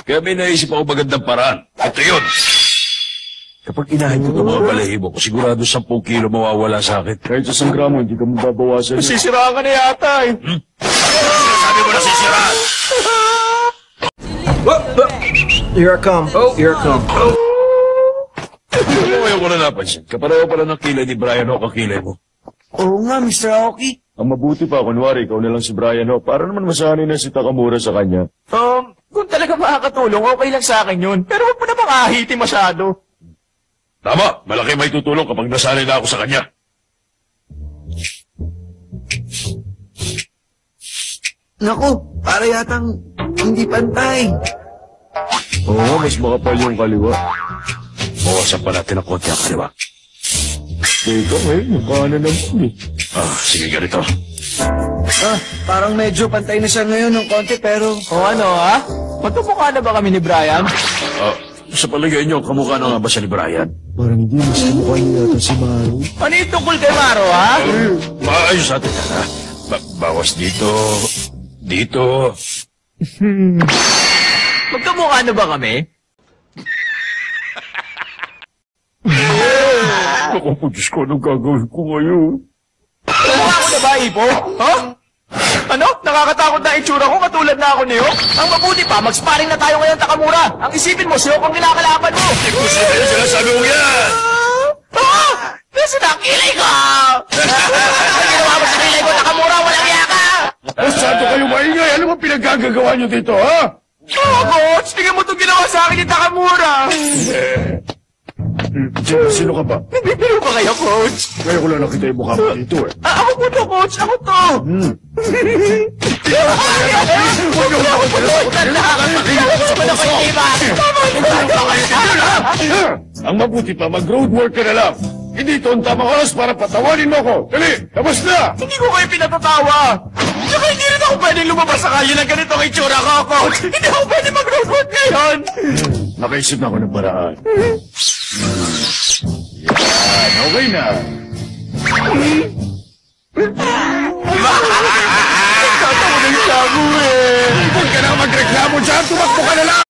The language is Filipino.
Kaya may naisip ako magandang paraan. Ito yun. Kapag inahin ko itong mga balahibo ko, sigurado 10 kilo mawawala sa akin. Kahit sa 1 gramo, hindi ka mababawasan. Masisiraan ka na yata eh. Sabi mo na sisiraan! Here I come. Here I come. Ngayon ko na napansin. Kapareho pala ng kilay ni Brian o kakilay mo. Oo nga, Mr. Aoki. Ang mabuti pa, kunwari, ikaw na lang si Brian Ho. Para naman masanay na si Takamura sa kanya. Kung talaga makakatulong, okay lang sa akin yun. Pero huwag mo na bang ahitin masyado. Tama, malaki may tutulong kapag nasanay na ako sa kanya. Naku, para yatang hindi pantay. Oo, mas makapal yung kaliwa. Bawasan pa natin ang konti ang kaliwa. Teka, mukha na naman eh. Sige ganito. Parang medyo pantay na siya ngayon ng konti pero... O ano ha? Magkamukha na ba kami ni Brian? Sa palagay niyo, kamukha na nga ba siya ni Brian? Parang hindi, mas kamukha niya yata si Maru. Ano yung tungkol kay Maro ha? Maayos natin yan, ha? Bawas dito. Dito. Magkamukha na ba kami? Ako po, Diyos ko, anong gagawin ko ngayon? Kamukha ko na ba, Ipo? Ha? Ano? Nakakatakot na itsura ko katulad na ako niyo? Ang mabuti pa, mag-sparring na tayo ngayon, Takamura. Ang isipin mo, siyo kung kinakalaban mo. Gusto na yung sinasabi mo yan! Nasa na ang kilay ko! Ang ginawa mo sa kilay ko, Takamura, walang yaka! Masyado kayo maingay! Ano ba pinagagagawa niyo dito, ha? Coach! Tingnan mo itong ginawa sa akin ni Takamura! Sino ka ba? Nagbibiro ka kayo, Coach? Ngayon ko lang nakita yung mukha mo dito, eh. Ako po to, Coach! Ako to! Ang mabuti pa, mag-road work ka na lang. Hindi ito ang tamang oras para patawanin mo ko. Dali, labas na! Hindi ko kayo pinatatawa! Tsaka hindi rin ako pwedeng lumabas sa kalye ng ganitong itsura ko, Coach! Hindi ako pwede mag-road work ngayon! Nakaisip na ako ng paraan. Yan, okay na. Tatawa ng siya ko eh! Huwag ka na magreklamo dyan, tumakbo ka na lang!